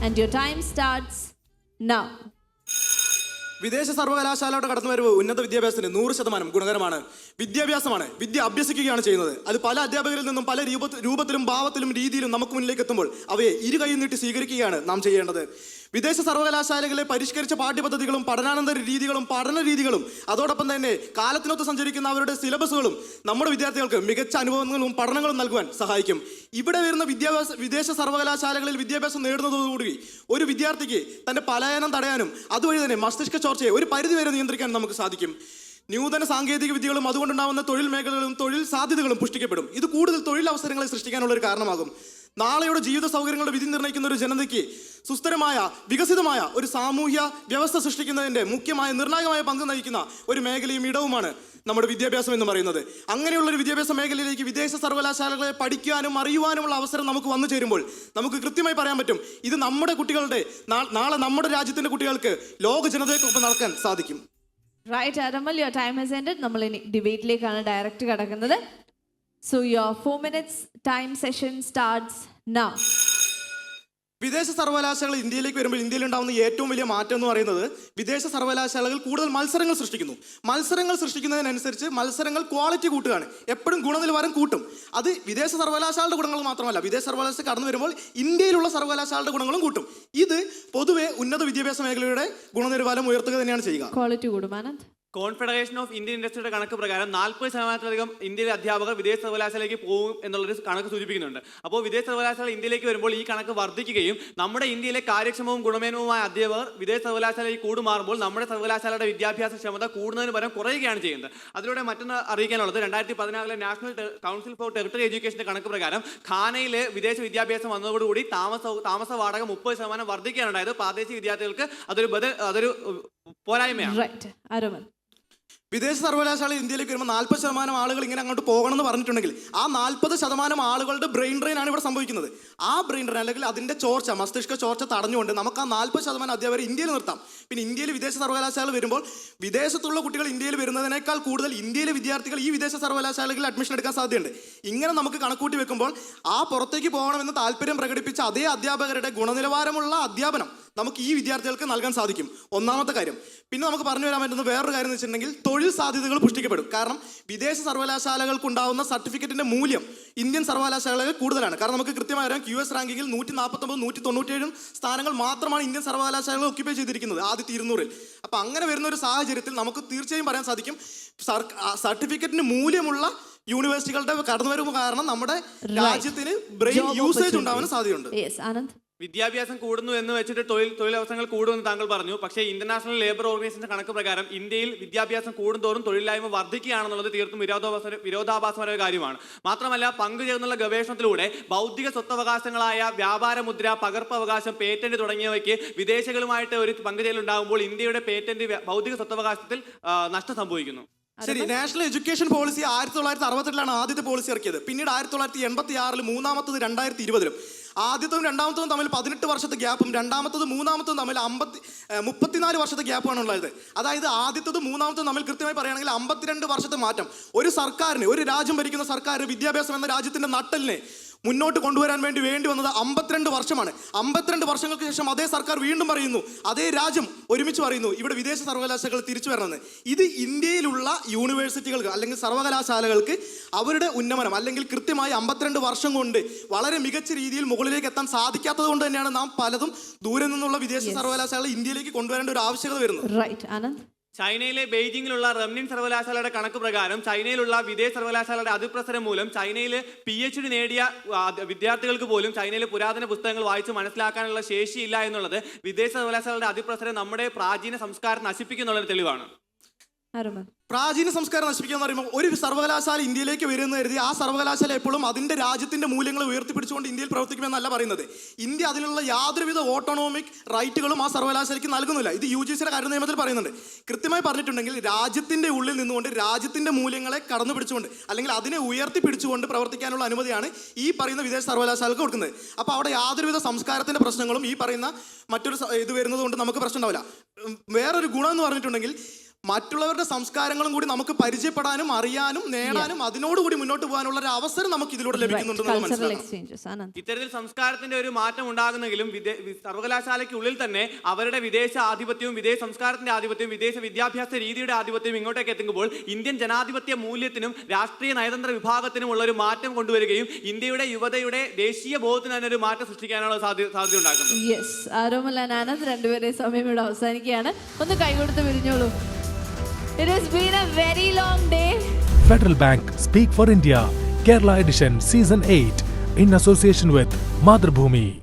And your time starts now. വിദേശ സർവകലാശാലയുടെ കടന്നുവരവ് ഉന്നത വിദ്യാഭ്യാസത്തിന് 100% ഗുണകരമാണ്. വിദ്യാഭ്യാസമാണ്, വിദ്യ അഭ്യസിക്കുകയാണ് ചെയ്യുന്നത്. അത് പല അധ്യാപകരിൽ നിന്നും പല രൂപത്തിലും ഭാവത്തിലും രീതിയിലും നമുക്ക് മുന്നിലേക്ക് എത്തുമ്പോൾ അവയെ ഇരുകൈ നീട്ടി സ്വീകരിക്കുകയാണ് നാം ചെയ്യേണ്ടത്. വിദേശ സർവകലാശാലകളിലെ പരിഷ്കരിച്ച പാഠ്യപദ്ധതികളും പഠനാനന്തര രീതികളും പഠന രീതികളും അതോടൊപ്പം തന്നെ കാലത്തിനൊത്ത് സഞ്ചരിക്കുന്ന അവരുടെ സിലബസുകളും നമ്മുടെ വിദ്യാർത്ഥികൾക്ക് മികച്ച അനുഭവങ്ങളും പഠനങ്ങളും നൽകുവാൻ സഹായിക്കും. ഇവിടെ വരുന്ന വിദേശ സർവകലാശാലകളിൽ വിദ്യാഭ്യാസം നേടുന്നതോടുകൂടി ഒരു വിദ്യാർത്ഥിക്ക് തൻ്റെ പലായനം തടയാനും അതുവഴി തന്നെ മസ്തിഷ്ക ചോർച്ചയെ ഒരു പരിധിവരെ നിയന്ത്രിക്കാനും നമുക്ക് സാധിക്കും. നൂതന സാങ്കേതിക വിദ്യകളും അതുകൊണ്ടുണ്ടാകുന്ന തൊഴിൽ മേഖലകളും തൊഴിൽ സാധ്യതകളും പുഷ്ടിക്കപ്പെടും. ഇത് കൂടുതൽ തൊഴിലവസരങ്ങളെ സൃഷ്ടിക്കാനുള്ള ഒരു കാരണമാകും. നാളെയുടെ ജീവിത സൗകര്യങ്ങളുടെ വിധി നിർണ്ണയിക്കുന്ന ഒരു ജനതയ്ക്ക് സുസ്ഥിരമായ വികസിതമായ ഒരു സാമൂഹ്യ വ്യവസ്ഥ സൃഷ്ടിക്കുന്നതിൻ്റെ മുഖ്യമായ നിർണായകമായ പങ്ക് നയിക്കുന്ന ഒരു മേഖലയും ഇടവുമാണ് നമ്മുടെ വിദ്യാഭ്യാസം എന്ന് പറയുന്നത്. അങ്ങനെയുള്ളൊരു വിദ്യാഭ്യാസ മേഖലയിലേക്ക് വിദേശ സർവകലാശാലകളെ പഠിക്കാനും അറിയുവാനുമുള്ള അവസരം നമുക്ക് വന്നു ചേരുമ്പോൾ നമുക്ക് കൃത്യമായി പറയാൻ പറ്റും, ഇത് നമ്മുടെ കുട്ടികളുടെ നാളെ നമ്മുടെ രാജ്യത്തിൻ്റെ കുട്ടികൾക്ക് ലോക ജനതയ്ക്കൊപ്പം നടക്കാൻ സാധിക്കും. Right, Aramal, your time has ended. നമ്മൾ ഇനി ഡിബേറ്റിലേക്കാണ് ഡയറക്റ്റ് കടക്കുന്നത്. So your 4 minutes time session starts now. വിദേശ സർവകലാശാലകൾ ഇന്ത്യയിലേക്ക് വരുമ്പോൾ ഇന്ത്യയിൽ ഉണ്ടാകുന്ന ഏറ്റവും വലിയ മാറ്റം എന്ന് പറയുന്നത് വിദേശ സർവകലാശാലകൾ കൂടുതൽ മത്സരങ്ങൾ സൃഷ്ടിക്കുന്നു. മത്സരങ്ങൾ സൃഷ്ടിക്കുന്നതിനനുസരിച്ച് മത്സരങ്ങൾ ക്വാളിറ്റി കൂട്ടുകയാണ്, എപ്പോഴും ഗുണനിലവാരം കൂട്ടും. അത് വിദേശ സർവകലാശാലയുടെ ഗുണങ്ങൾ മാത്രമല്ല, വിദേശ സർവകലാശാല കടന്നു വരുമ്പോൾ ഇന്ത്യയിലുള്ള സർവകലാശാലയുടെ ഗുണങ്ങളും കൂട്ടും. ഇത് പൊതുവെ ഉന്നത വിദ്യാഭ്യാസ മേഖലയുടെ ഗുണനിലവാരം ഉയർത്തുക തന്നെയാണ് ചെയ്യുക. ക്വാളിറ്റി കൂടും. ആനന്ദ്, കോൺഫെഡറേഷൻ ഓഫ് ഇന്ത്യൻ ഇൻഡസ്ട്രിയുടെ കണക്ക് പ്രകാരം 40%-ലധികം ഇന്ത്യയിലെ അധ്യാപകർ വിദേശ സർവകലാശാലയിലേക്ക് പോകും എന്നുള്ളൊരു കണക്ക് സൂചിപ്പിക്കുന്നുണ്ട്. അപ്പോൾ വിദേശ സർവകലാശാല ഇന്ത്യയിലേക്ക് വരുമ്പോൾ ഈ കണക്ക് വർദ്ധിക്കുകയും നമ്മുടെ ഇന്ത്യയിലെ കാര്യക്ഷമവും ഗുണമേന്മവുമായ അധ്യാപകർ വിദേശ സർവകലാശാലയിൽ കൂടുമാറുമ്പോൾ നമ്മുടെ സർവകലാശാലയുടെ വിദ്യാഭ്യാസ ക്ഷമത കൂടുന്നതിന് പകരം കുറയുകയാണ് ചെയ്യുന്നത്. അതിലൂടെ മറ്റൊന്ന് അറിയിക്കാനുള്ളത് 2016 നാഷണൽ കൗൺസിൽ ഫോർ ടെറിട്ടറി എഡ്യൂക്കേഷന്റെ കണക്ക് പ്രകാരം ഖാനയിലെ വിദേശ വിദ്യാഭ്യാസം വന്നതോടുകൂടി താമസ വാടക 30% വർദ്ധിക്കാനുണ്ടായത്. പ്രാദേശിക വിദ്യാർത്ഥികൾക്ക് അതൊരു പോരായ്മയാണ്. വിദേശ സർവകലാശാല ഇന്ത്യയിലേക്ക് വരുമ്പോൾ 40% ആളുകൾ ഇങ്ങനെ അങ്ങോട്ട് പോകണമെന്ന് പറഞ്ഞിട്ടുണ്ടെങ്കിൽ ആ 40% ആളുകളുടെ ബ്രെയിൻ ഡ്രെയിൻ ആണ് ഇവിടെ സംഭവിക്കുന്നത്. ആ ബ്രെയിൻ ഡ്രെയിൻ അല്ലെങ്കിൽ അതിൻ്റെ ചോർച്ച, മസ്തിഷ്ക ചോർച്ച തടഞ്ഞുകൊണ്ട് നമുക്ക് ആ 40% അധ്യാപകരെ ഇന്ത്യയിൽ നിർത്താം. പിന്നെ ഇന്ത്യയിൽ വിദേശ സർവകലാശാല വരുമ്പോൾ വിദേശത്തുള്ള കുട്ടികൾ ഇന്ത്യയിൽ വരുന്നതിനേക്കാൾ കൂടുതൽ ഇന്ത്യയിലെ വിദ്യാർത്ഥികൾ ഈ വിദേശ സർവകലാശാലകളിൽ അഡ്മിഷൻ എടുക്കാൻ സാധ്യതയുണ്ട്. ഇങ്ങനെ നമുക്ക് കണക്കൂട്ടി വെക്കുമ്പോൾ ആ പുറത്തേക്ക് പോകണമെന്ന് താല്പര്യം പ്രകടിപ്പിച്ച അതേ അധ്യാപകരുടെ ഗുണനിലവാരമുള്ള അധ്യാപനം നമുക്ക് ഈ വിദ്യാർത്ഥികൾക്ക് നൽകാൻ സാധിക്കും. ഒന്നാമത്തെ കാര്യം. പിന്നെ നമുക്ക് പറഞ്ഞു വരാൻ പറ്റുന്ന വേറൊരു കാര്യം എന്ന് വെച്ചിട്ടുണ്ടെങ്കിൽ തൊഴിൽ സാധ്യതകൾ പുഷ്ടിക്കപ്പെടും. കാരണം വിദേശ സർവകലാശാലകൾക്കുണ്ടാവുന്ന സർട്ടിഫിക്കറ്റിന്റെ മൂല്യം ഇന്ത്യൻ സർവകലാശാലകളിൽ കൂടുതലാണ്. കാരണം നമുക്ക് കൃത്യമായി അറിയാം, QS റാങ്കിങ്ങിൽ 149, 197 സ്ഥാനങ്ങൾ മാത്രമാണ് ഇന്ത്യൻ സർവകലാശാലകൾ ഒക്യുപ്പൈ ചെയ്തിരിക്കുന്നത് ആദ്യത്തെ 200-ൽ. അപ്പം അങ്ങനെ വരുന്ന ഒരു സാഹചര്യത്തിൽ നമുക്ക് തീർച്ചയായും പറയാൻ സാധിക്കും, സർട്ടിഫിക്കറ്റിന് മൂല്യമുള്ള യൂണിവേഴ്സിറ്റികളുടെ കടന്നുവരവ് കാരണം നമ്മുടെ രാജ്യത്തിന് ബ്രെയിൻ യൂസേജ് ഉണ്ടാവാൻ സാധ്യതയുണ്ട്. വിദ്യാഭ്യാസം കൂടുന്നു എന്ന് വെച്ചിട്ട് തൊഴിലവസരങ്ങൾ കൂടുമെന്ന് താങ്കൾ പറഞ്ഞു. പക്ഷേ ഇന്റർനാഷണൽ ലേബർ ഓർഗനൈസേഷന്റെ കണക്ക് പ്രകാരം ഇന്ത്യയിൽ വിദ്യാഭ്യാസം കൂടുന്തോറും തൊഴിലില്ലായ്മ വർദ്ധിക്കുകയാണെന്നുള്ളത് തീർത്തും വിരോധാഭാസമായ കാര്യമാണ്. മാത്രമല്ല, പങ്കുചേർന്നുള്ള ഗവേഷണത്തിലൂടെ ബൗദ്ധിക സ്വത്തവകാശങ്ങളായ വ്യാപാരമുദ്ര, പകർപ്പവകാശം, പേറ്റന്റ് തുടങ്ങിയവയ്ക്ക് വിദേശികളുമായിട്ട് ഒരു പങ്കുചേരലുണ്ടാകുമ്പോൾ ഇന്ത്യയുടെ പേറ്റന്റ് ബൗദ്ധിക സ്വത്തവകാശത്തിൽ നഷ്ടം സംഭവിക്കുന്നു. ശരി, നാഷണൽ എഡ്യൂക്കേഷൻ പോളിസി 1968 ആദ്യത്തെ പോളിസി ഇറക്കിയത്. പിന്നീട് 1986 മൂന്നാമത്തത് 2020. ആദ്യത്തതും രണ്ടാമത്തതും തമ്മിൽ 18 വർഷത്തെ ഗ്യാപ്പും രണ്ടാമത്തതും മൂന്നാമത്തതും തമ്മിൽ 34 വർഷത്തെ ഗ്യാപ്പാണ് ഉള്ളത്. അതായത് ആദ്യത്തതും മൂന്നാമത്തതും തമ്മിൽ കൃത്യമായി പറയുകയാണെങ്കിൽ 52 വർഷത്തെ മാറ്റം. ഒരു സർക്കാരിന്, ഒരു രാജ്യം ഭരിക്കുന്ന സർക്കാർ വിദ്യാഭ്യാസം എന്ന രാജ്യത്തിന്റെ നട്ടലിനെ മുന്നോട്ട് കൊണ്ടുവരാൻ വേണ്ടി വന്നത് 52 വർഷമാണ്. 52 വർഷങ്ങൾക്ക് ശേഷം അതേ സർക്കാർ വീണ്ടും പറയുന്നു, അതേ രാജ്യം ഒരുമിച്ച് പറയുന്നു, ഇവിടെ വിദേശ സർവകലാശാലകൾ തിരിച്ചു വരണമെന്ന്. ഇത് ഇന്ത്യയിലുള്ള യൂണിവേഴ്സിറ്റികൾക്ക് അല്ലെങ്കിൽ സർവകലാശാലകൾക്ക് അവരുടെ ഉന്നമനം അല്ലെങ്കിൽ കൃത്യമായി 52 വർഷം കൊണ്ട് വളരെ മികച്ച രീതിയിൽ മുകളിലേക്ക് എത്താൻ സാധിക്കാത്തത് കൊണ്ട് തന്നെയാണ് നാം പലതും ദൂരെ നിന്നുള്ള വിദേശ സർവകലാശാലകൾ ഇന്ത്യയിലേക്ക് കൊണ്ടുവരേണ്ട ഒരു ആവശ്യകത വരുന്നത്. ചൈനയിലെ ബെയ്ജിങ്ങിലുള്ള റംനിൻ സർവകലാശാലയുടെ കണക്ക് പ്രകാരം ചൈനയിലുള്ള വിദേശ സർവകലാശാലയുടെ അതിപ്രസരം മൂലം ചൈനയിൽ PhD നേടിയ വിദ്യാർത്ഥികൾക്ക് പോലും ചൈനയിലെ പുരാതന പുസ്തകങ്ങൾ വായിച്ച് മനസ്സിലാക്കാനുള്ള ശേഷിയില്ല എന്നുള്ളത് വിദേശ സർവകലാശാലയുടെ അതിപ്രസരം നമ്മുടെ പ്രാചീന സംസ്കാരം നശിപ്പിക്കുന്നുള്ളൊരു തെളിവാണ്. പ്രാചീന സംസ്കാരം നശിപ്പിക്കുക എന്ന് പറയുമ്പോൾ ഒരു സർവകലാശാല ഇന്ത്യയിലേക്ക് വരുന്ന കരുതി ആ സർവകലാശാല എപ്പോഴും അതിൻ്റെ രാജ്യത്തിൻ്റെ മൂല്യങ്ങൾ ഉയർത്തിപ്പിടിച്ചുകൊണ്ട് ഇന്ത്യയിൽ പ്രവർത്തിക്കുമെന്നല്ല പറയുന്നത്. ഇന്ത്യ അതിനുള്ള യാതൊരുവിധ ഓട്ടോണോമിക് റൈറ്റുകളും ആ സർവകലാശാലയ്ക്ക് നൽകുന്നില്ല. ഇത് UGCയുടെ കാര്യ നിയമത്തിൽ പറയുന്നുണ്ട്. കൃത്യമായി പറഞ്ഞിട്ടുണ്ടെങ്കിൽ രാജ്യത്തിൻ്റെ ഉള്ളിൽ നിന്നുകൊണ്ട് രാജ്യത്തിൻ്റെ മൂല്യങ്ങളെ കടന്നു പിടിച്ചുകൊണ്ട് അല്ലെങ്കിൽ അതിനെ ഉയർത്തിപ്പിടിച്ചുകൊണ്ട് പ്രവർത്തിക്കാനുള്ള അനുമതിയാണ് ഈ പറയുന്ന വിദേശ സർവകലാശാലക്ക് കൊടുക്കുന്നത്. അപ്പോൾ അവിടെ യാതൊരുവിധ സംസ്കാരത്തിൻ്റെ പ്രശ്നങ്ങളും ഈ പറയുന്ന മറ്റൊരു ഇത് വരുന്നത് കൊണ്ട് നമുക്ക് പ്രശ്നം ഉണ്ടാവില്ല. വേറൊരു ഗുണം എന്ന് പറഞ്ഞിട്ടുണ്ടെങ്കിൽ മറ്റുള്ളവരുടെ സംസ്കാരങ്ങളും കൂടി നമുക്ക് പരിചയപ്പെടാനും അറിയാനും നേടാനും അതിനോടുകൂടി മുന്നോട്ട് പോകാനുള്ള ഒരു അവസരം നമുക്ക് ഇതിലൂടെ ലഭിക്കുന്നുണ്ടെന്ന് കൾച്ചറൽ മനസ്സിലാക്കണം. എക്സ്ചേഞ്ചസ്. ആനന്ദ്. ഇത്തരത്തിൽ സംസ്കാരത്തിന്റെ ഒരു മാറ്റം ഉണ്ടാകുന്നെങ്കിലും സർവകലാശാലയ്ക്കുള്ളിൽ തന്നെ അവരുടെ വിദേശ ആധിപത്യവും വിദേശ സംസ്കാരത്തിന്റെ ആധിപത്യവും വിദേശ വിദ്യാഭ്യാസ രീതിയുടെ ആധിപത്യവും ഇങ്ങോട്ടേക്ക് എത്തുമ്പോൾ ഇന്ത്യൻ ജനാധിപത്യ മൂല്യത്തിനും രാഷ്ട്രീയ നയതന്ത്ര വിഭാഗത്തിനും ഉള്ള ഒരു മാറ്റം കൊണ്ടുവരികയും ഇന്ത്യയുടെ യുവതയുടെ ദേശീയ ബോധത്തിന് തന്നെ ഒരു മാറ്റം സൃഷ്ടിക്കാനുള്ള സാധ്യത ഉണ്ടാക്കുന്നത്. യെസ്, ആരോമൽ ആൻഡ് ആനന്ദ് രണ്ടുപേരെ സമയം ഇവിടെ അവസാനിക്കുകയാണ്. ഒന്ന് കൈകൊടുത്ത് പിരിഞ്ഞോളൂ. It has been a very long day. Federal Bank Speak for India, Kerala Edition Season 8 in association with Madhrbhoomi.